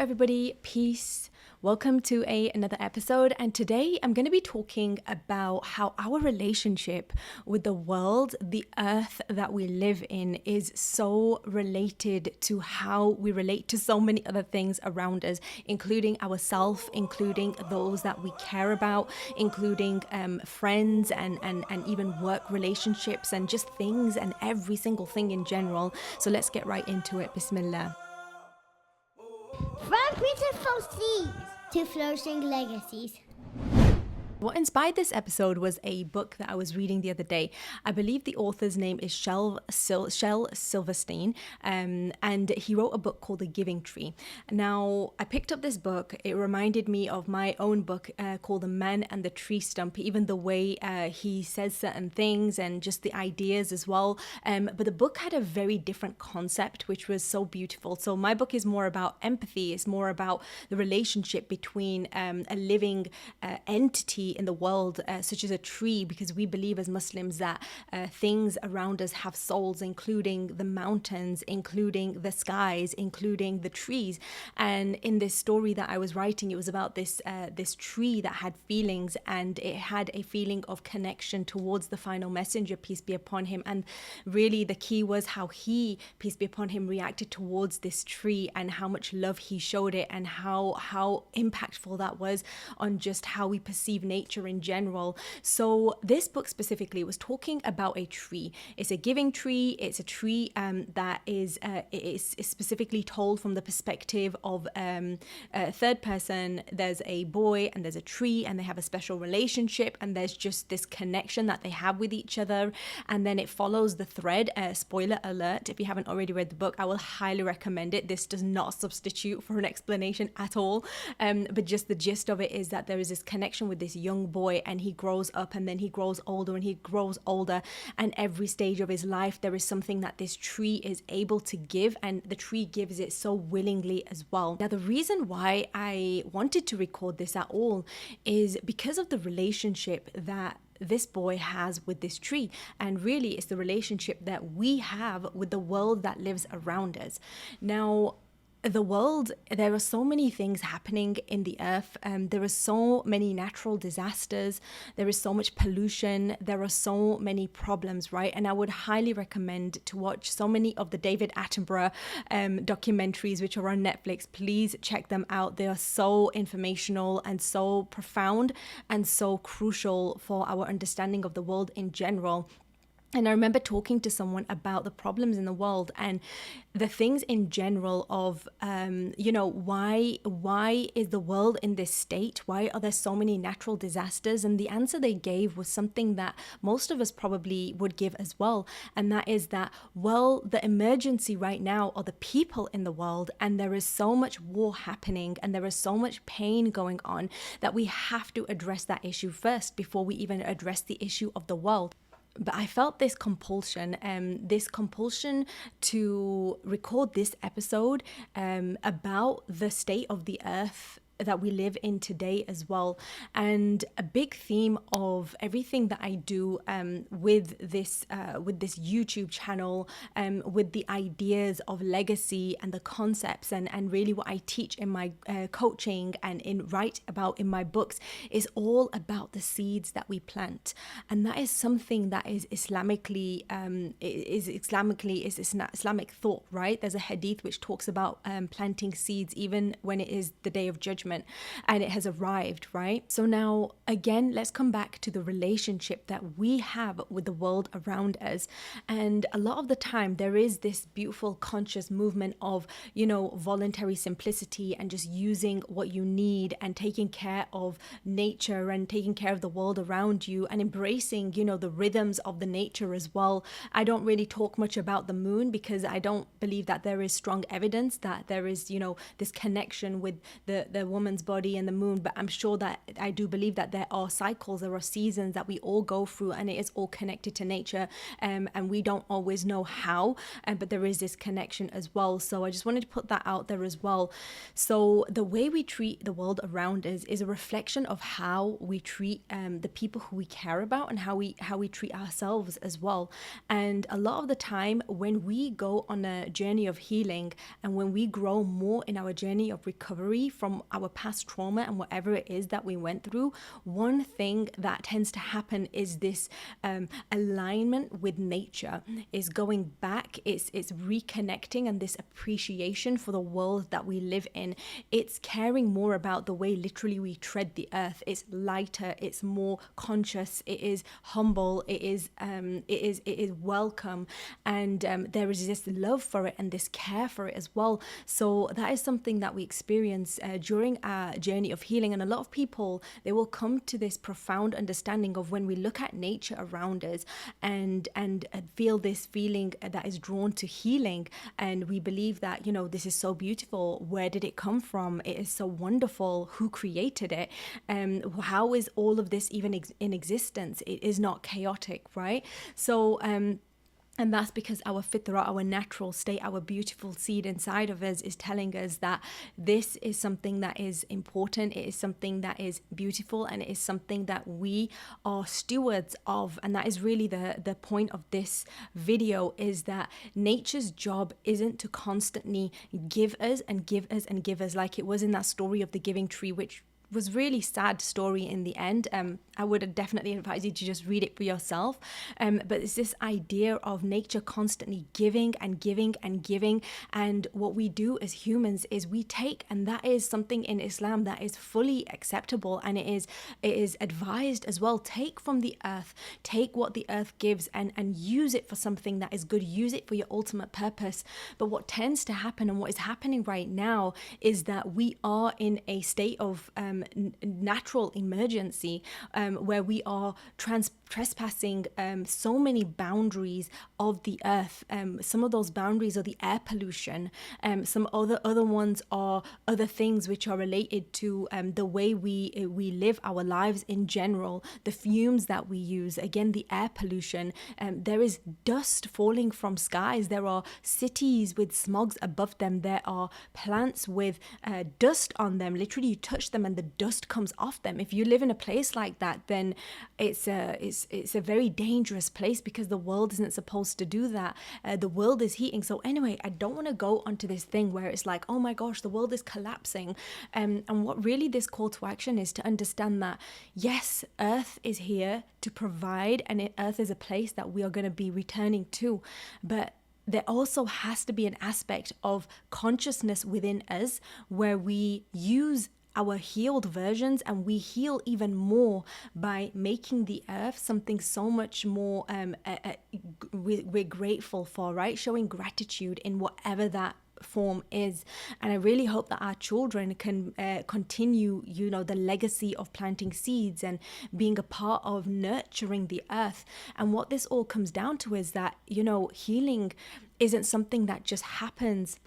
everybody. Peace. Welcome to another episode. And today I'm going to be talking about how our relationship with the world, the earth that we live in, is so related to how we relate to so many other things around us, including ourselves, including those that we care about, including friends and even work relationships and just things and every single thing in general. So let's get right into it. Bismillah. From beautiful seeds to flourishing legacies. What inspired this episode was a book that I was reading the other day. I believe the author's name is Shel Silverstein, and he wrote a book called The Giving Tree. Now, I picked up this book. It reminded me of my own book called The Man and the Tree Stump, even the way he says certain things and just the ideas as well. But the book had a very different concept, which was so beautiful. So my book is more about empathy. It's more about the relationship between a living entity in the world, such as a tree, because we believe as Muslims that things around us have souls, including the mountains, including the skies, including the trees. And in this story that I was writing, it was about this tree that had feelings, and it had a feeling of connection towards the final messenger, peace be upon him. And really the key was how he, peace be upon him, reacted towards this tree and how much love he showed it, and how impactful that was on just how we perceive nature in general. So this book specifically was talking about a tree. It's a giving tree. It's a tree that is specifically told from the perspective of a third person. There's a boy and there's a tree, and they have a special relationship, and there's just this connection that they have with each other. And then it follows the thread. Spoiler alert, if you haven't already read the book, I will highly recommend it. This does not substitute for an explanation at all, but just the gist of it is that there is this connection with this young boy, and he grows up, and then he grows older, and he grows older, and every stage of his life there is something that this tree is able to give, and the tree gives it so willingly as well. Now, the reason why I wanted to record this at all is because of the relationship that this boy has with this tree, and really it's the relationship that we have with the world that lives around us. Now, the world, there are so many things happening in the earth. There are so many natural disasters. There is so much pollution. There are so many problems, right? And I would highly recommend to watch so many of the David Attenborough documentaries, which are on Netflix. Please check them out. They are so informational and so profound and so crucial for our understanding of the world in general. And I remember talking to someone about the problems in the world and the things in general of, why is the world in this state? Why are there so many natural disasters? And the answer they gave was something that most of us probably would give as well. And that is that, well, the emergency right now are the people in the world. And there is so much war happening, and there is so much pain going on, that we have to address that issue first before we even address the issue of the world. But I felt this compulsion to record this episode about the state of the earth that we live in today as well. And a big theme of everything that I do with this YouTube channel, with the ideas of legacy and the concepts and really what I teach in my coaching and write about in my books, is all about the seeds that we plant. And that is something that is Islamic thought, right? There's a hadith which talks about planting seeds even when it is the day of judgment and it has arrived, right? So now again, let's come back to the relationship that we have with the world around us. And a lot of the time there is this beautiful conscious movement of, voluntary simplicity and just using what you need and taking care of nature and taking care of the world around you and embracing, the rhythms of the nature as well. I don't really talk much about the moon because I don't believe that there is strong evidence that there is, this connection with the woman's body and the moon, but I'm sure that I do believe that there are cycles, there are seasons that we all go through, and it is all connected to nature, and we don't always know how, but there is this connection as well. So I just wanted to put that out there as well. So the way we treat the world around us is a reflection of how we treat the people who we care about, and how we treat ourselves as well. And a lot of the time when we go on a journey of healing, and when we grow more in our journey of recovery from our past trauma and whatever it is that we went through, one thing that tends to happen is this alignment with nature, is going back, it's reconnecting, and this appreciation for the world that we live in. It's caring more about the way literally we tread the earth. It's lighter, it's more conscious, it is humble, it is welcome, and there is this love for it and this care for it as well. So that is something that we experience during our journey of healing. And a lot of people, they will come to this profound understanding of when we look at nature around us and feel this feeling that is drawn to healing, and we believe that, this is so beautiful, where did it come from, it is so wonderful, who created it, how is all of this even in existence, it is not chaotic, right? So and that's because our fitrah, our natural state, our beautiful seed inside of us is telling us that this is something that is important, it is something that is beautiful, and it is something that we are stewards of. And that is really the point of this video, is that nature's job isn't to constantly give us and give us and give us, like it was in that story of the giving tree, which was really sad story in the end. I would definitely advise you to just read it for yourself. But it's this idea of nature constantly giving and giving and giving. And what we do as humans is we take, and that is something in Islam that is fully acceptable, and it is advised as well. Take from the earth, take what the earth gives, and use it for something that is good. Use it for your ultimate purpose. But what tends to happen, and what is happening right now, is that we are in a state of natural emergency, where we are trespassing so many boundaries of the earth. Some of those boundaries are the air pollution. Some other ones are other things which are related to the way we live our lives in general, the fumes that we use, again, the air pollution. There is dust falling from skies. There are cities with smogs above them. There are plants with dust on them. Literally, you touch them and the dust comes off them. If you live in a place like that, then it's a very dangerous place, because the world isn't supposed to do that. The world is heating. So anyway, I don't want to go onto this thing where it's like, oh my gosh, the world is collapsing. And what really this call to action is to understand that, yes, Earth is here to provide, and Earth is a place that we are going to be returning to. But there also has to be an aspect of consciousness within us where we use our healed versions, and we heal even more by making the earth something so much more we're grateful for, right? Showing gratitude in whatever that form is. And I really hope that our children can continue, the legacy of planting seeds and being a part of nurturing the earth. And what this all comes down to is that, healing isn't something that just happens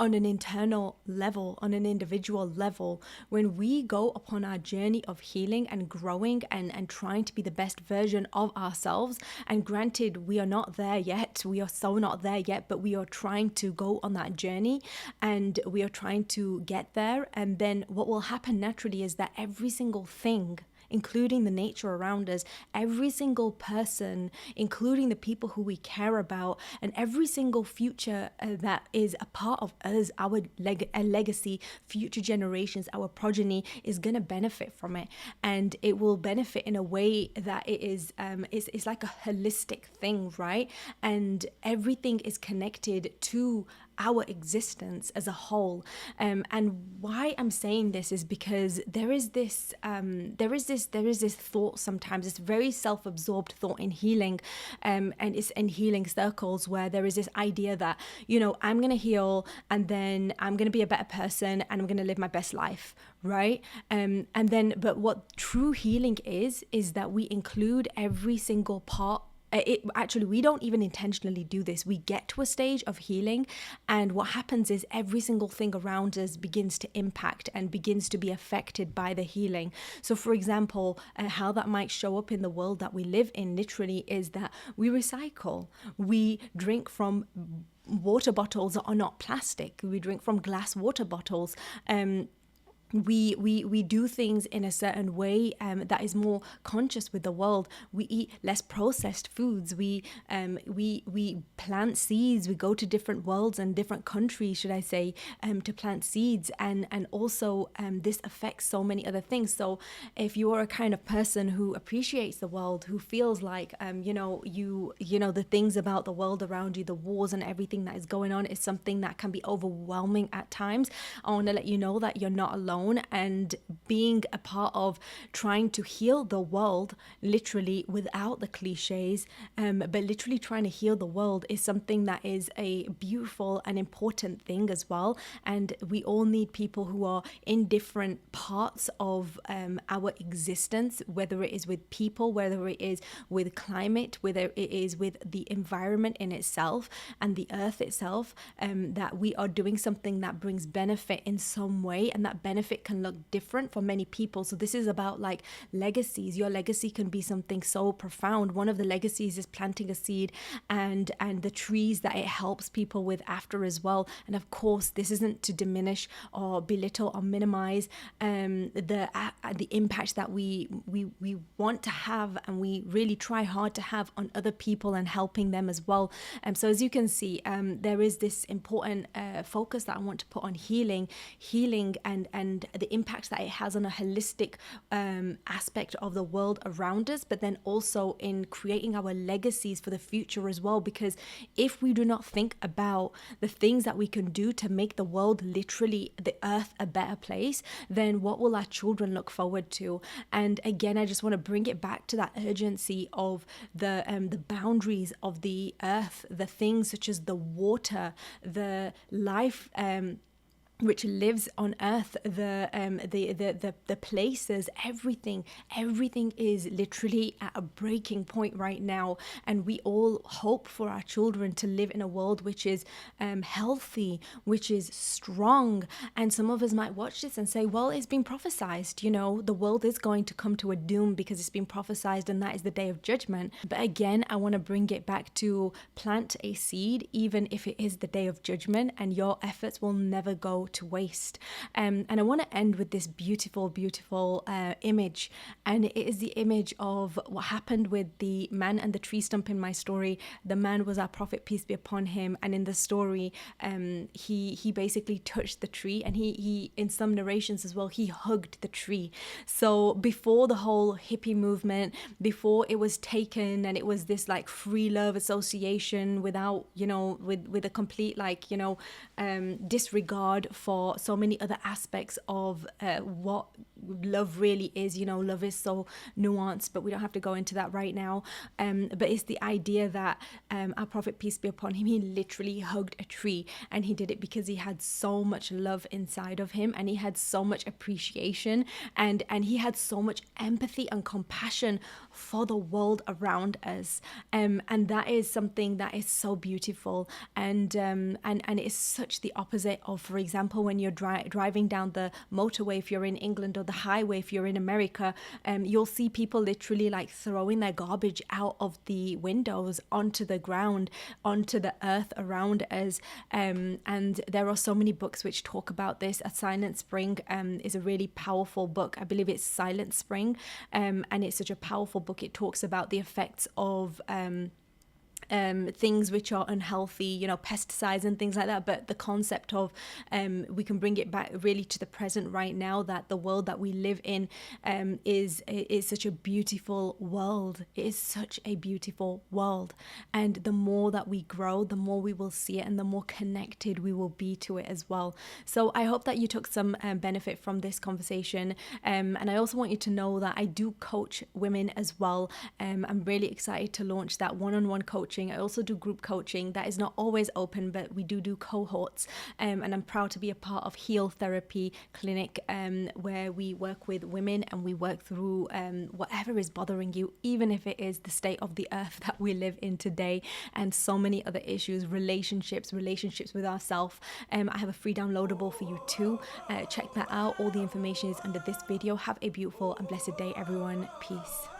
on an internal level, on an individual level. When we go upon our journey of healing and growing and trying to be the best version of ourselves, and granted, we are not there yet, we are so not there yet, but we are trying to go on that journey, and we are trying to get there. And then what will happen naturally is that every single thing, including the nature around us, every single person, including the people who we care about, and every single future that is a part of us, our legacy, future generations, our progeny, is going to benefit from it. And it will benefit in a way that it is, it's like a holistic thing, right? And everything is connected to our existence as a whole. And why I'm saying this is because there is this thought sometimes, this very self-absorbed thought in healing, and it's in healing circles, where there is this idea that, I'm going to heal, and then I'm going to be a better person, and I'm going to live my best life, right? But what true healing is that we include every single part we don't even intentionally do this. We get to a stage of healing, and what happens is every single thing around us begins to impact and begins to be affected by the healing. So for example, how that might show up in the world that we live in literally is that we recycle. We drink from water bottles that are not plastic. We drink from glass water bottles. We do things in a certain way that is more conscious with the world. We eat less processed foods. We plant seeds. We go to different worlds and different countries, should I say, to plant seeds, and also this affects so many other things. So if you are a kind of person who appreciates the world, who feels like the things about the world around you, the wars and everything that is going on, is something that can be overwhelming at times, I want to let you know that you're not alone. And being a part of trying to heal the world, literally without the cliches, but literally trying to heal the world, is something that is a beautiful and important thing as well. And we all need people who are in different parts of our existence, whether it is with people, whether it is with climate, whether it is with the environment in itself and the earth itself, that we are doing something that brings benefit in some way, and that benefit can look different for many people. So this is about like legacies. Your legacy can be something so profound. One of the legacies is planting a seed, and the trees that it helps people with after as well. And of course, this isn't to diminish or belittle or minimize the impact that we want to have, and we really try hard to have on other people and helping them as well. So as you can see, there is this important focus that I want to put on healing and the impact that it has on a holistic aspect of the world around us, but then also in creating our legacies for the future as well. Because if we do not think about the things that we can do to make the world, literally the earth, a better place, then what will our children look forward to? And again, I just want to bring it back to that urgency of the boundaries of the earth, the things such as the water, the life which lives on earth, the places, everything is literally at a breaking point right now. And we all hope for our children to live in a world which is healthy, which is strong. And some of us might watch this and say, well, it's been prophesized, the world is going to come to a doom because it's been prophesized, and that is the day of judgment. But again, I want to bring it back to plant a seed, even if it is the day of judgment, and your efforts will never go to waste. And I want to end with this beautiful image, and it is the image of what happened with the man and the tree stump in my story. The man was our prophet, peace be upon him, and in the story he basically touched the tree, and he in some narrations as well, he hugged the tree. So before the whole hippie movement, before it was taken and it was this like free love association without with a complete disregard for so many other aspects of what love really is. Love is so nuanced, but we don't have to go into that right now. But it's the idea that our prophet, peace be upon him, he literally hugged a tree, and he did it because he had so much love inside of him, and he had so much appreciation, and he had so much empathy and compassion for the world around us. And that is something that is so beautiful, and it is such the opposite of, for example, when you're driving down the motorway, if you're in England, or the highway if you're in America, you'll see people literally like throwing their garbage out of the windows onto the ground, onto the earth around us. And there are so many books which talk about this. A Silent Spring is a really powerful book. I believe it's Silent Spring, and it's such a powerful book. It talks about the effects of things which are unhealthy, pesticides and things like that. But the concept of we can bring it back really to the present right now, that the world that we live in is such a beautiful world. It is such a beautiful world, and the more that we grow, the more we will see it, and the more connected we will be to it as well. So I hope that you took some benefit from this conversation, and I also want you to know that I do coach women as well. I'm really excited to launch that one-on-one coaching coaching. I also do group coaching that is not always open, but we do cohorts. And I'm proud to be a part of Heal Therapy Clinic, where we work with women and we work through whatever is bothering you, even if it is the state of the earth that we live in today, and so many other issues, relationships with ourselves. I have a free downloadable for you too. Check that out. All the information is under this video. Have a beautiful and blessed day, everyone. Peace.